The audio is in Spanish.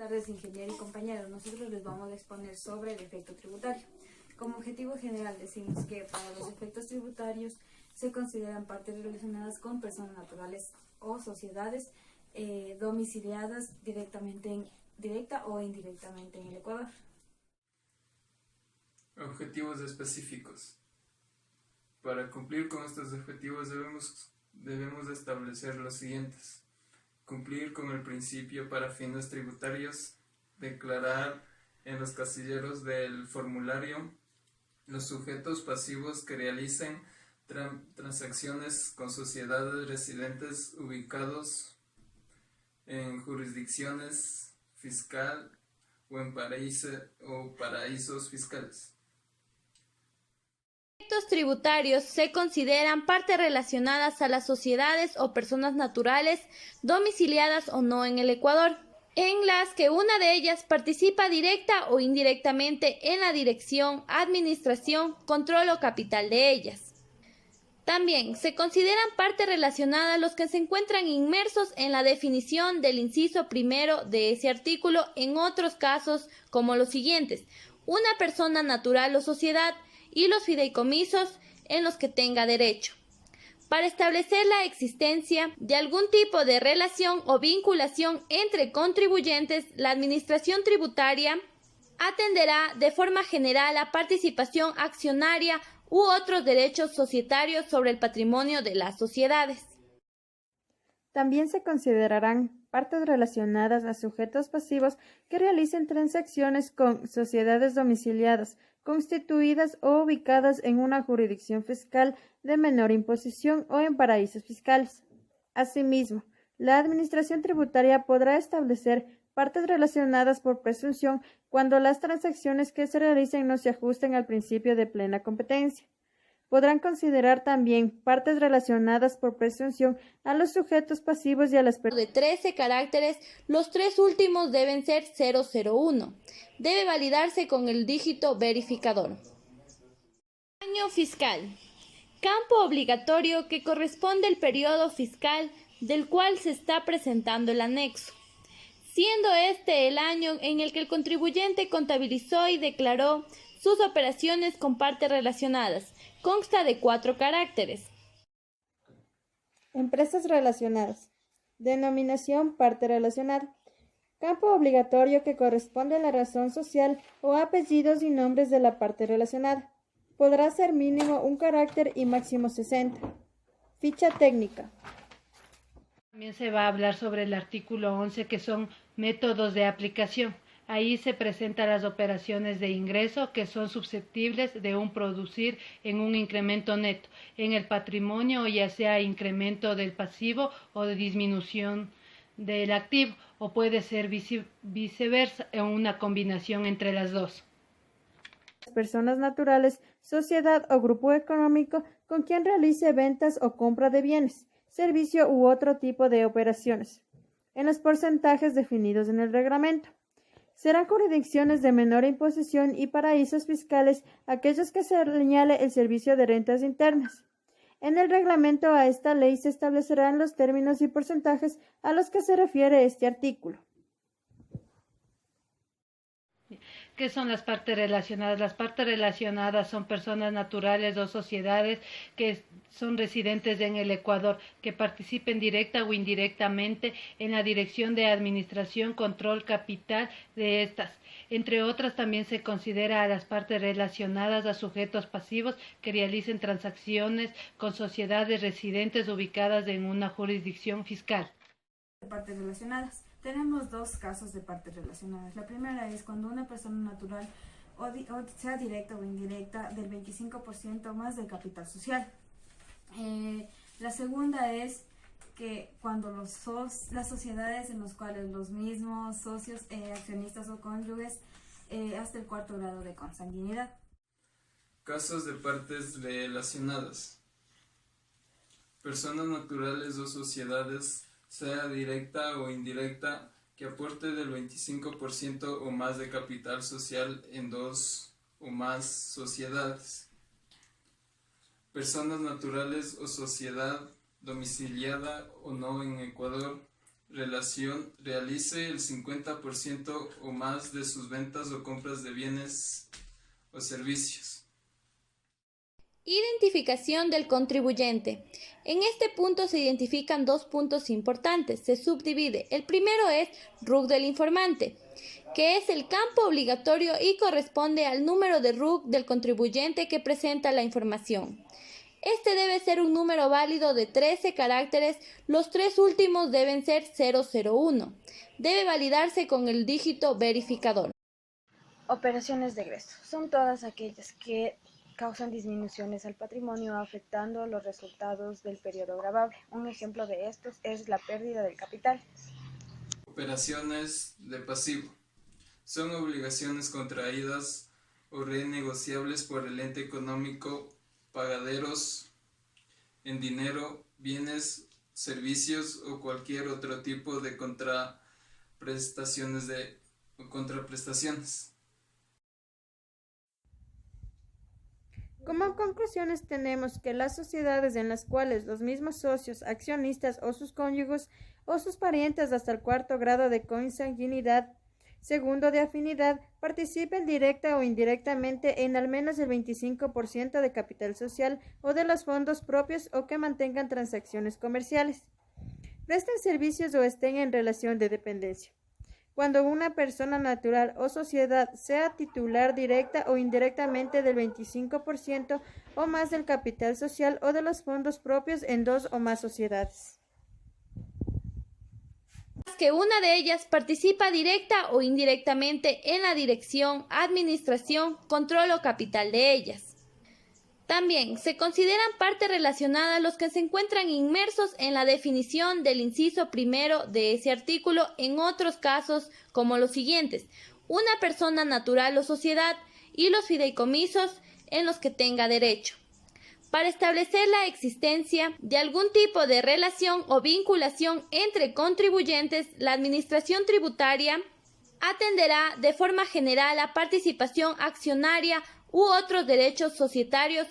Buenas tardes, ingeniero y compañeros. Nosotros les vamos a exponer sobre el efecto tributario. Como objetivo general decimos que para los efectos tributarios se consideran partes relacionadas con personas naturales o sociedades domiciliadas directa o indirectamente en el Ecuador. Objetivos específicos. Para cumplir con estos objetivos debemos establecer los siguientes. Cumplir con el principio para fines tributarios, declarar en los casilleros del formulario los sujetos pasivos que realicen transacciones con sociedades residentes ubicados en jurisdicciones fiscal o en paraísos fiscales. Efectos tributarios se consideran partes relacionadas a las sociedades o personas naturales domiciliadas o no en el Ecuador, en las que una de ellas participa directa o indirectamente en la dirección, administración, control o capital de ellas. También se consideran partes relacionadas los que se encuentran inmersos en la definición del inciso primero de ese artículo, en otros casos como los siguientes: una persona natural o sociedad y los fideicomisos en los que tenga derecho. Para establecer la existencia de algún tipo de relación o vinculación entre contribuyentes, la Administración Tributaria atenderá de forma general a participación accionaria u otros derechos societarios sobre el patrimonio de las sociedades. También se considerarán partes relacionadas a sujetos pasivos que realicen transacciones con sociedades domiciliadas, constituidas o ubicadas en una jurisdicción fiscal de menor imposición o en paraísos fiscales. Asimismo, la Administración Tributaria podrá establecer partes relacionadas por presunción cuando las transacciones que se realicen no se ajusten al principio de plena competencia. Podrán considerar también partes relacionadas por presunción a los sujetos pasivos y a las personas. De 13 caracteres, los tres últimos deben ser 001. Debe validarse con el dígito verificador. Año fiscal. Campo obligatorio que corresponde al periodo fiscal del cual se está presentando el anexo, siendo este el año en el que el contribuyente contabilizó y declaró sus operaciones con partes relacionadas. Consta de 4 caracteres. Empresas relacionadas. Denominación parte relacionada. Campo obligatorio que corresponde a la razón social o apellidos y nombres de la parte relacionada. Podrá ser mínimo un carácter y máximo 60. Ficha técnica. También se va a hablar sobre el artículo 11, que son métodos de aplicación. Ahí se presentan las operaciones de ingreso que son susceptibles de un producir en un incremento neto en el patrimonio, ya sea incremento del pasivo o de disminución del activo, o puede ser viceversa, en una combinación entre las dos. Personas naturales, sociedad o grupo económico con quien realice ventas o compra de bienes, servicio u otro tipo de operaciones, en los porcentajes definidos en el reglamento. Serán jurisdicciones de menor imposición y paraísos fiscales aquellos que se señale el Servicio de Rentas Internas. En el reglamento a esta ley se establecerán los términos y porcentajes a los que se refiere este artículo. ¿Qué son las partes relacionadas? Las partes relacionadas son personas naturales o sociedades que son residentes en el Ecuador, que participen directa o indirectamente en la dirección de administración, control, capital de estas. Entre otras, también se considera a las partes relacionadas a sujetos pasivos que realicen transacciones con sociedades residentes ubicadas en una jurisdicción fiscal. Partes relacionadas. Tenemos dos casos de partes relacionadas. La primera es cuando una persona natural, o sea directa o indirecta, del 25% más del capital social. La segunda es que cuando las sociedades en las cuales los mismos socios, accionistas o cónyuges, hasta el 4º grado de consanguinidad. Casos de partes relacionadas. Personas naturales o sociedades, sea directa o indirecta, que aporte del 25% o más de capital social en 2 o más sociedades. Personas naturales o sociedad domiciliada o no en Ecuador, relación realice el 50% o más de sus ventas o compras de bienes o servicios. Identificación del contribuyente. En este punto se identifican dos puntos importantes. Se subdivide. El primero es RUC del informante, que es el campo obligatorio y corresponde al número de RUC del contribuyente que presenta la información. Este debe ser un número válido de 13 caracteres, los tres últimos deben ser 001. Debe validarse con el dígito verificador. Operaciones de egreso son todas aquellas que causan disminuciones al patrimonio afectando los resultados del periodo gravable. Un ejemplo de estos es la pérdida del capital. Operaciones de pasivo son obligaciones contraídas o renegociables por el ente económico, pagaderos en dinero, bienes, servicios o cualquier otro tipo de contraprestaciones. Como conclusiones tenemos que las sociedades en las cuales los mismos socios, accionistas o sus cónyuges o sus parientes hasta el cuarto grado de consanguinidad, segundo de afinidad, participen directa o indirectamente en al menos el 25% de capital social o de los fondos propios o que mantengan transacciones comerciales, presten servicios o estén en relación de dependencia. Cuando una persona natural o sociedad sea titular directa o indirectamente del 25% o más del capital social o de los fondos propios en dos o más sociedades. Que una de ellas participa directa o indirectamente en la dirección, administración, control o capital de ellas. También se consideran parte relacionada los que se encuentran inmersos en la definición del inciso primero de ese artículo en otros casos como los siguientes: una persona natural o sociedad y los fideicomisos en los que tenga derecho. Para establecer la existencia de algún tipo de relación o vinculación entre contribuyentes, la Administración Tributaria atenderá de forma general a participación accionaria u otros derechos societarios